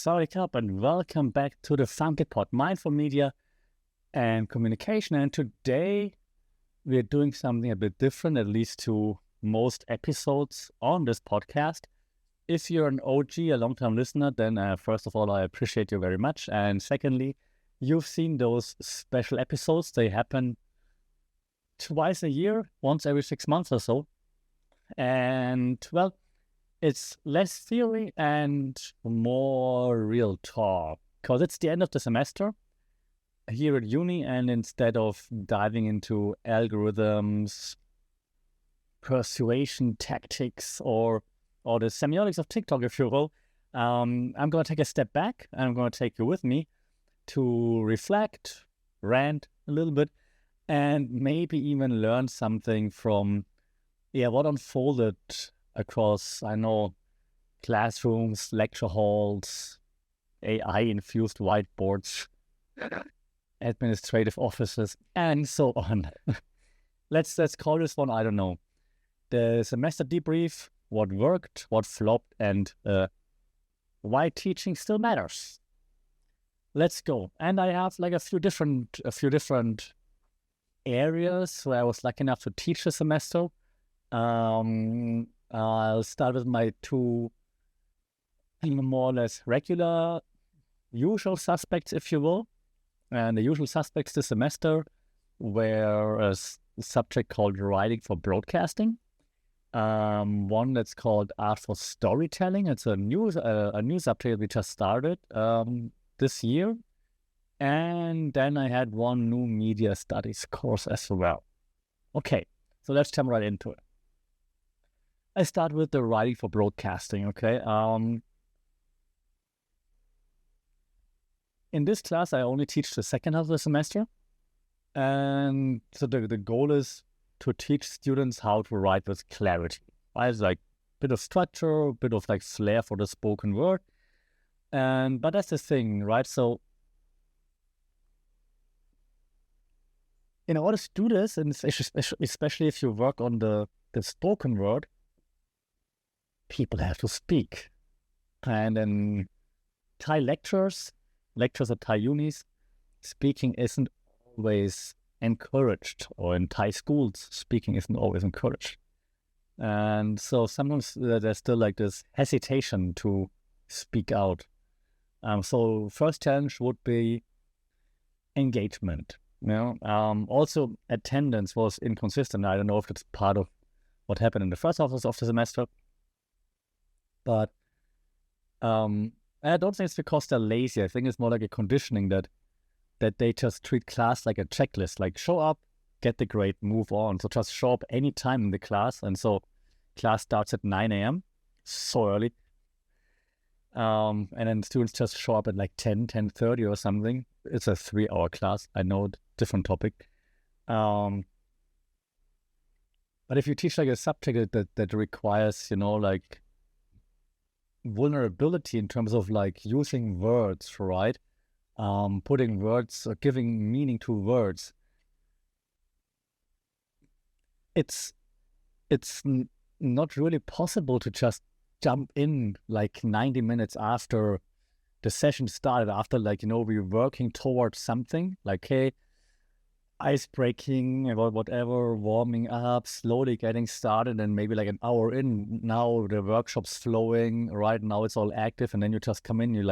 Sawadee Krap, and welcome back to the Funky Pod, Mindful Media and Communication. And today we're doing something a bit different, at least to most episodes on this podcast. If you're an OG, a long-time listener, then first of all, I appreciate you very much. And secondly, you've seen those special episodes. They happen twice a year, once every 6 months or so. And, well, it's less theory and more real talk, because it's the end of the semester here at uni, and instead of diving into algorithms, persuasion tactics, or the semiotics of TikTok, if you will, I'm going to take a step back, and I'm going to take you with me to reflect, rant a little bit, and maybe even learn something from what unfolded across, I know, classrooms, lecture halls, AI-infused whiteboards, administrative offices, and so on. Let's call this one, I don't know, the semester debrief, what worked, what flopped, and why teaching still matters. Let's go. And I have like a few different areas where I was lucky enough to teach this semester. I'll start with my two more or less regular usual suspects, if you will. And the usual suspects this semester were a subject called Writing for Broadcasting. One that's called Art for Storytelling. It's a new subject we just started this year. And then I had one new media studies course as well. Okay, so let's jump right into it. I start with the Writing for Broadcasting, okay? In this class, I only teach the second half of the semester. And so the goal is to teach students how to write with clarity. Right? It's like a bit of structure, a bit of like flair for the spoken word. But that's the thing, right? So in order to do this, and especially if you work on the spoken word, people have to speak. And in Thai lectures at Thai Unis, speaking isn't always encouraged, or in Thai schools, speaking isn't always encouraged. And so sometimes there's still like this hesitation to speak out. So first challenge would be engagement. Also attendance was inconsistent. I don't know if it's part of what happened in the first half of the semester, but I don't think it's because they're lazy. I think it's more like a conditioning that they just treat class like a checklist, like show up, get the grade, move on. So just show up any time in the class. And so class starts at 9 a.m., so early. And then students just show up at like 10:30 or something. It's a 3-hour class. I know, different topic. But if you teach like a subject that requires, like vulnerability in terms of like using words, right? Putting words or giving meaning to words, it's not really possible to just jump in like 90 minutes after the session started, after we're working towards something like, hey, ice breaking about whatever, warming up, slowly getting started, and maybe like an hour in, now the workshop's flowing, right? Now it's all active, and then you just come in, you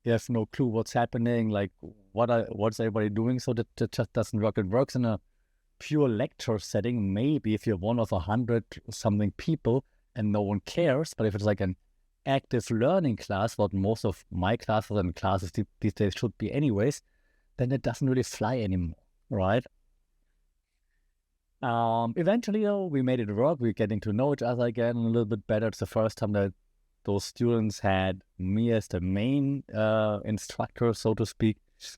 have no clue what's happening, like what's everybody doing. So that just doesn't work. It works in a pure lecture setting, maybe if you're one of 100 something people and no one cares. But if it's like an active learning class, what most of my classes and classes these days should be anyways, then it doesn't really fly anymore. Right. Eventually, though, we made it work. We're getting to know each other again a little bit better. It's the first time that those students had me as the main instructor, so to speak.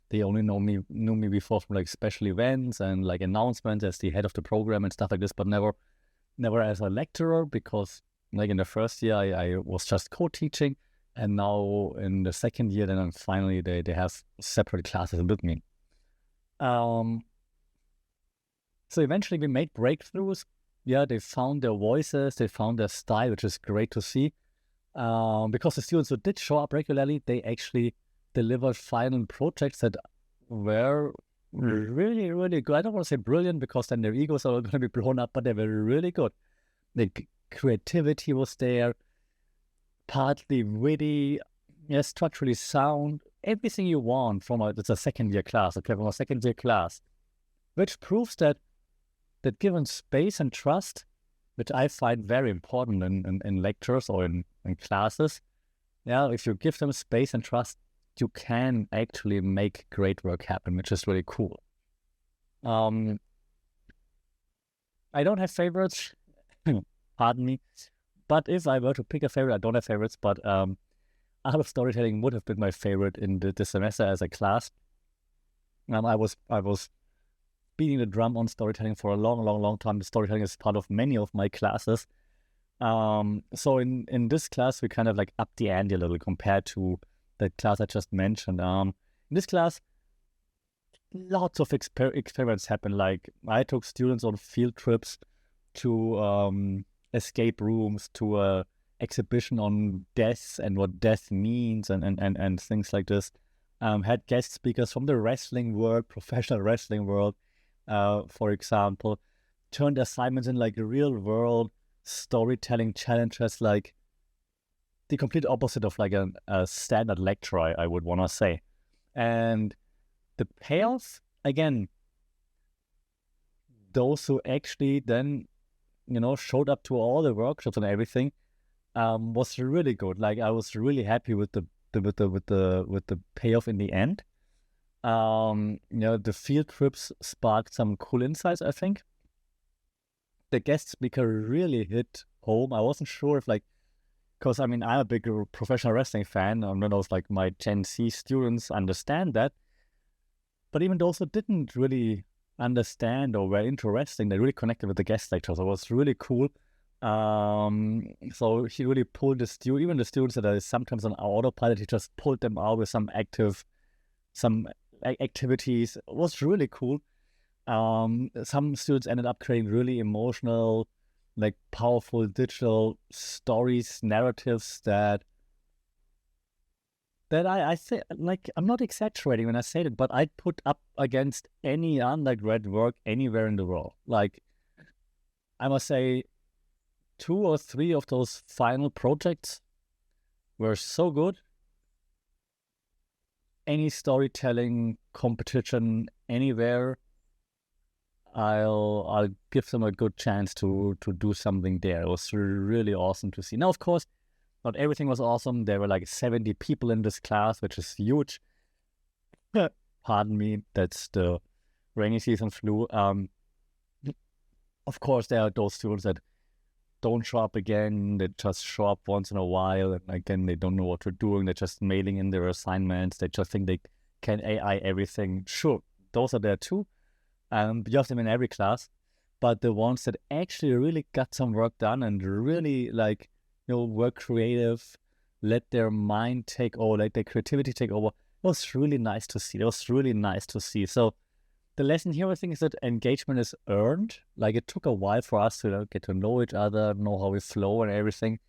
They only knew me before from like special events and like announcements as the head of the program and stuff like this, but never as a lecturer, because like in the first year I was just co-teaching, and now in the second year, then finally they have separate classes with me. So eventually we made breakthroughs. Yeah, they found their voices, they found their style, which is great to see. because the students who did show up regularly, they actually delivered final projects that were really, really good. I don't want to say brilliant because then their egos are going to be blown up, but they were really good. The creativity was there, partly witty, structurally sound, everything you want from it's a second year class, okay, from a second year class, which proves that given space and trust, which I find very important in lectures or in classes, if you give them space and trust, you can actually make great work happen, which is really cool. I don't have favorites, pardon me, but if I were to pick a favorite, I don't have favorites, but art of storytelling would have been my favorite in this semester as a class. I was beating the drum on storytelling for a long time. The storytelling is part of many of my classes. So in this class, we kind of like up the ante a little compared to the class I just mentioned. In this class, lots of experiments happen. Like I took students on field trips to escape rooms, to a exhibition on death and what death means and things like this. Had guest speakers from the wrestling world, professional wrestling world, for example. Turned assignments in like real world storytelling challenges, like the complete opposite of like a standard lecture, I would want to say. And the payoff, again, those who actually then, showed up to all the workshops and everything, was really good. Like I was really happy with the payoff in the end. The field trips sparked some cool insights, I think. The guest speaker really hit home. I wasn't sure if because I'm a big professional wrestling fan, and I know like my Gen Z students understand that. But even those who didn't really understand or were into wrestling, they really connected with the guest lecture. So it was really cool. So he really pulled even the students that are sometimes on autopilot, he just pulled them out with some activities. It was really cool. Some students ended up creating really emotional, like powerful digital stories, narratives that I say, like, I'm not exaggerating when I say that, but I'd put up against any undergrad work anywhere in the world. Like, I must say 2 or 3 of those final projects were so good. Any storytelling competition anywhere, I'll give them a good chance to do something there. It was really awesome to see. Now, of course, not everything was awesome. There were like 70 people in this class, which is huge. Pardon me, that's the rainy season flu. Of course, there are those students that don't show up again. They just show up once in a while, and again, they don't know what they're doing. They're just mailing in their assignments. They just think they can AI everything. Sure, those are there too. You have them in every class. But the ones that actually really got some work done and really were creative, let their mind take over, let their creativity take over, it was really nice to see. So the lesson here, I think, is that engagement is earned. Like, it took a while for us to get to know each other, know how we flow and everything.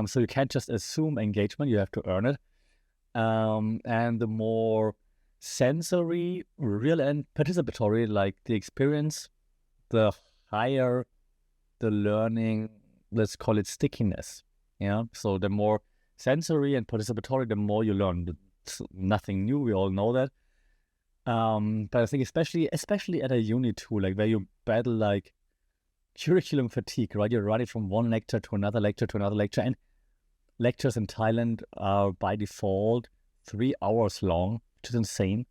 So you can't just assume engagement, you have to earn it. And the more sensory, real and participatory, like the experience, the higher the learning, let's call it stickiness. So the more sensory and participatory, the more you learn. It's nothing new, we all know that. But I think especially at a uni too, like where you battle like curriculum fatigue, right? You're running from one lecture to another lecture and lectures in Thailand are by default 3 hours long, which is insane.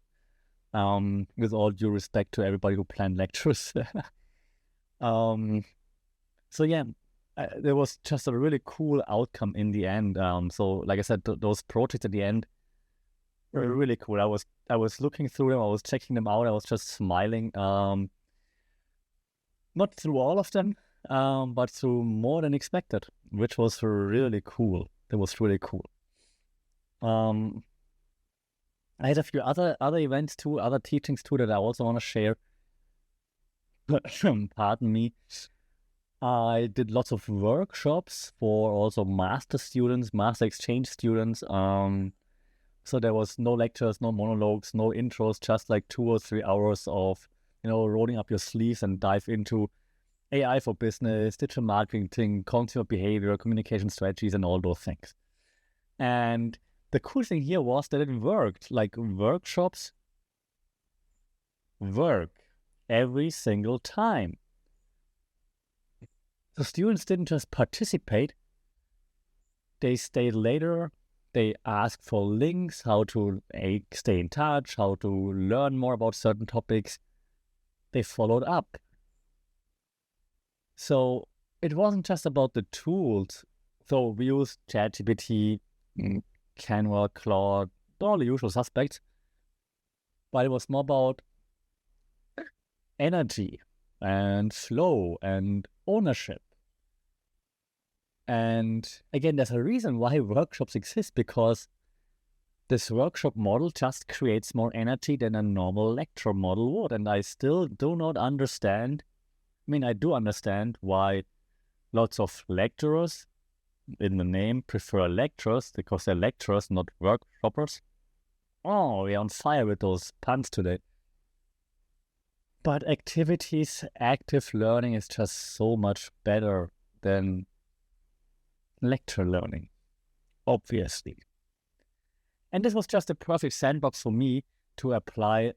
With all due respect to everybody who planned lectures. So yeah, there was just a really cool outcome in the end. So like I said, those projects at the end were really cool. I was looking through them, I was checking them out, I was just smiling. Not through all of them, but through more than expected, which was really cool. That was really cool. I had a few other events too, other teachings too that I also want to share. Pardon me. I did lots of workshops for also master students, master exchange students. So there was no lectures, no monologues, no intros, just like 2 or 3 hours of, rolling up your sleeves and dive into AI for business, digital marketing, consumer behavior, communication strategies, and all those things. And the cool thing here was that it worked. Like, workshops work every single time. The students didn't just participate, they stayed later, they asked for links, how to stay in touch, how to learn more about certain topics. They followed up. So it wasn't just about the tools. So we used ChatGPT, Canva, Claude, all the usual suspects. But it was more about energy and flow and ownership. And again, there's a reason why workshops exist, because this workshop model just creates more energy than a normal lecture model would. And I still do not understand. I mean, I do understand why lots of lecturers, in the name, prefer lecturers, because they're lecturers, not workshoppers. Oh, we're on fire with those puns today. But activities, active learning is just so much better than lecture learning, obviously. And this was just a perfect sandbox for me to apply,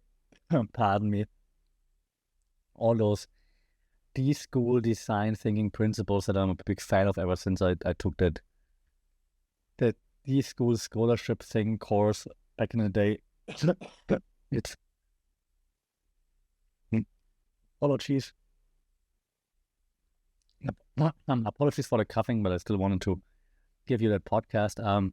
pardon me, all those d.school design thinking principles that I'm a big fan of ever since I took that d.school scholarship thing course back in the day. It's apologies. Apologies for the coughing, but I still wanted to give you that podcast.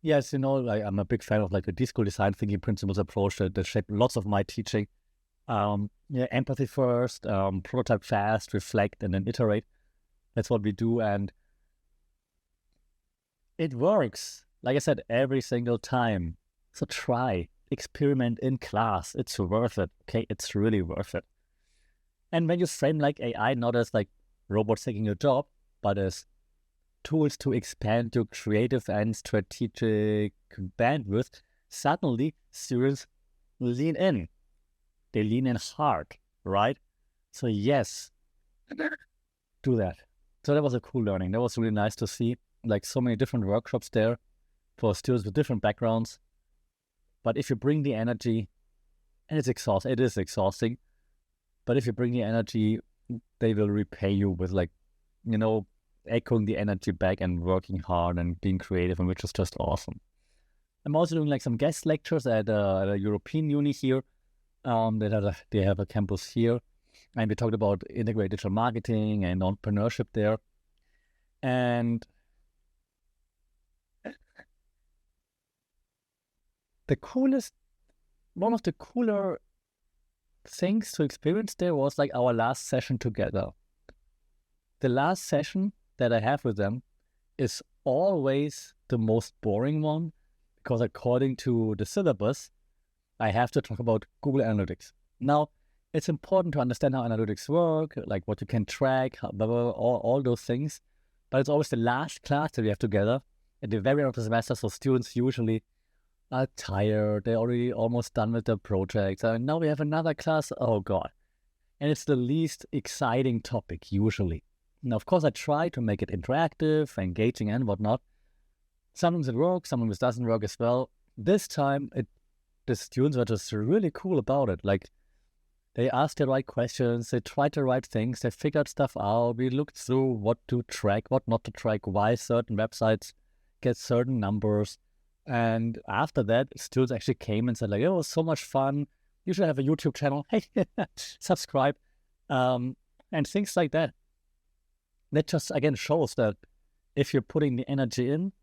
Yes, I'm a big fan of like the d.school design thinking principles approach that shaped lots of my teaching. Empathy first, prototype fast, reflect, and then iterate. That's what we do, and it works. Like I said, every single time. So try, experiment in class. It's worth it. Okay, it's really worth it. And when you frame like AI not as like robots taking your job, but as tools to expand your creative and strategic bandwidth, suddenly students lean in. They lean in hard, right? So yes, do that. So that was a cool learning. That was really nice to see, like, so many different workshops there for students with different backgrounds. But if you bring the energy, and it is exhausting, but if you bring the energy, they will repay you with, like, echoing the energy back and working hard and being creative, and which is just awesome. I'm also doing like some guest lectures at a European uni here. They have a campus here, and we talked about integrated digital marketing and entrepreneurship there. And one of the cooler things to experience there was like our last session together. The last session that I have with them is always the most boring one, because according to the syllabus, I have to talk about Google Analytics. Now, it's important to understand how analytics work, like what you can track, all those things. But it's always the last class that we have together at the very end of the semester. So students usually are tired. They're already almost done with their projects. And now we have another class. Oh, God. And it's the least exciting topic, usually. Now, of course, I try to make it interactive, engaging, and whatnot. Sometimes it works, sometimes it doesn't work as well. This time, the students were just really cool about it. Like, they asked the right questions, they tried the right things, they figured stuff out. We looked through what to track, what not to track, why certain websites get certain numbers. And after that, students actually came and said, like, it was so much fun. You should have a YouTube channel. Hey, subscribe. And things like that. That just, again, shows that if you're putting the energy in,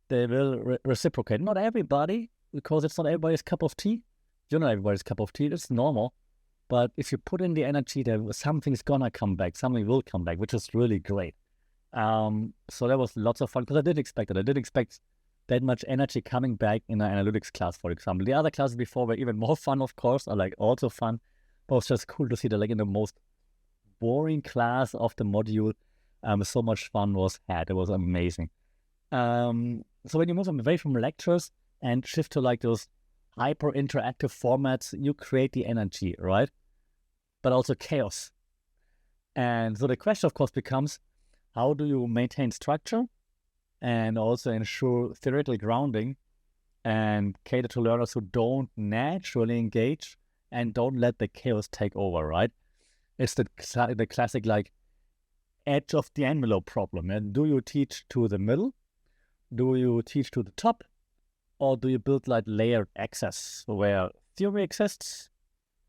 they will reciprocate. Not everybody, because it's not everybody's cup of tea. You're not everybody's cup of tea. It's normal. But if you put in the energy, something's going to come back. Something will come back, which is really great. So that was lots of fun, because I did expect it. I did expect that much energy coming back in an analytics class, for example. The other classes before were even more fun, of course, are like also fun. But it was just cool to see that, like, in the most boring class of the module, so much fun was had. It was amazing. So when you move away from lectures and shift to like those hyper interactive formats, you create the energy, right? But also chaos. And so the question, of course, becomes, how do you maintain structure and also ensure theoretical grounding and cater to learners who don't naturally engage and don't let the chaos take over, right? It's the classic like edge of the envelope problem. And do you teach to the middle? Do you teach to the top? Or do you build like layered access where theory exists,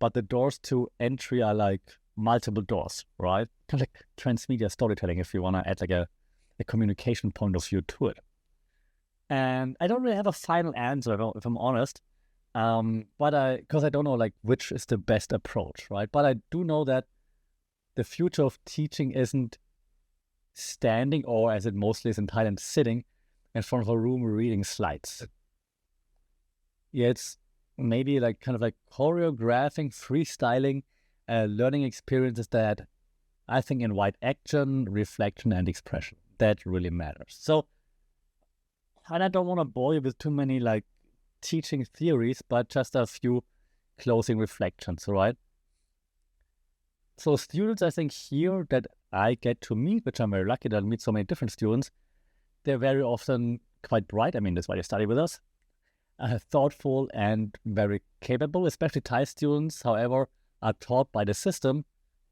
but the doors to entry are like multiple doors, right? Kind of like transmedia storytelling if you want to add like a communication point of view to it. And I don't really have a final answer if I'm honest, because I don't know like which is the best approach, right? But I do know that the future of teaching isn't standing, or as it mostly is in Thailand, sitting in front of a room reading slides. Yeah, it's maybe like kind of like choreographing, freestyling, learning experiences that I think invite action, reflection, and expression. That really matters. So, and I don't want to bore you with too many like teaching theories, but just a few closing reflections, right? So students, I think here that I get to meet, which I'm very lucky that I meet so many different students, they're very often quite bright. I mean, that's why they study with us. Thoughtful and very capable, especially Thai students, however, are taught by the system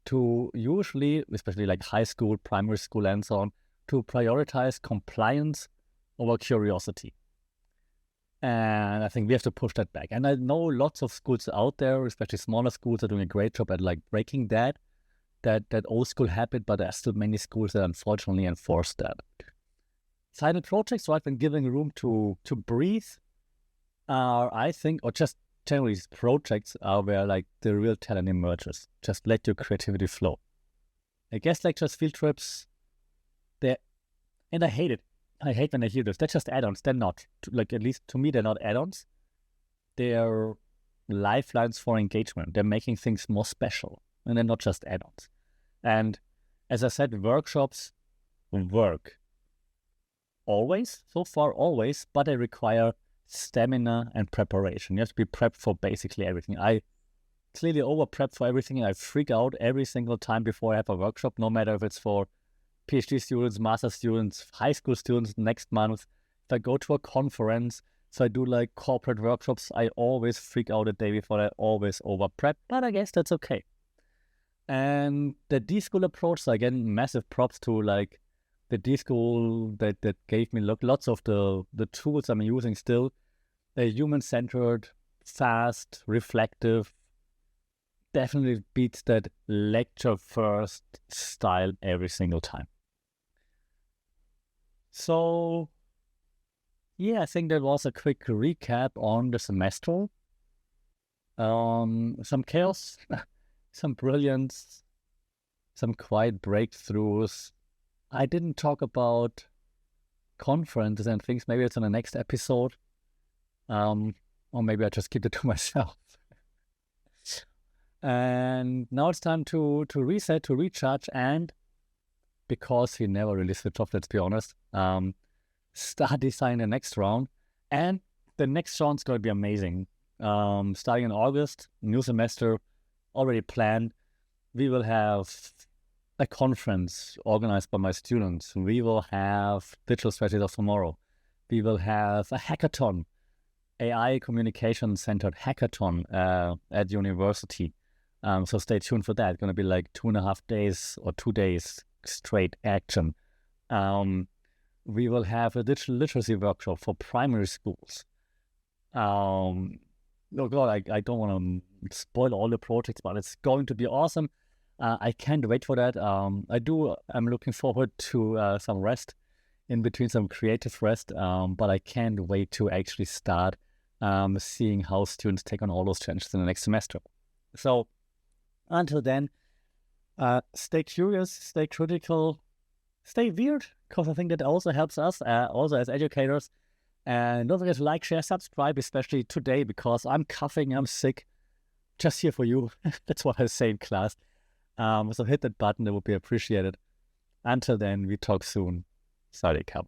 to usually, especially like high school, primary school, and so on, to prioritize compliance over curiosity. And I think we have to push that back. And I know lots of schools out there, especially smaller schools, are doing a great job at like breaking that old school habit, but there are still many schools that unfortunately enforce that. Silent projects, right, when giving room to breathe, are, I think, or just generally projects are where like the real talent emerges. Just let your creativity flow. I guess lectures, field trips, and I hate it. I hate when I hear this. They're just add-ons. They're not. Like, at least to me, they're not add-ons. They're lifelines for engagement. They're making things more special. And they're not just add-ons. And as I said, workshops work. Always, so far always, but they require stamina and preparation. You have to be prepped for basically everything. I clearly over-prep for everything. I freak out every single time before I have a workshop, no matter if it's for PhD students, master students, high school students next month. If I go to a conference, if I do like corporate workshops, I always freak out a day before. I always over-prep, but I guess that's okay. And the d.school approach, so again, massive props to like the d.school that gave me lots of the tools I'm using still. They're human-centered, fast, reflective, definitely beats that lecture-first style every single time. So, yeah, I think that was a quick recap on the semester. Some chaos, some brilliance, some quiet breakthroughs. I didn't talk about conferences and things. Maybe it's in the next episode. Or maybe I just keep it to myself. And now it's time to reset, to recharge, and because we never really switch off, let's be honest, start designing the next round. And the next round's going to be amazing. Starting in August, new semester already planned. We will have a conference organized by my students. We will have Digital Strategies of Tomorrow. We will have a hackathon, AI communication centered hackathon at university. So stay tuned for that. It's going to be like 2.5 days or 2 days straight action. We will have a digital literacy workshop for primary schools. Oh God, I don't want to spoil all the projects, but it's going to be awesome. I can't wait for that. I'm looking forward to some rest in between, some creative rest, but I can't wait to actually start seeing how students take on all those challenges in the next semester. So until then, stay curious, stay critical, stay weird, because I think that also helps us, also as educators. And don't forget to like, share, subscribe, especially today, because I'm coughing, I'm sick, just here for you. That's what I say in class. So hit that button, that would be appreciated. Until then, we talk soon. Sorry, Cap.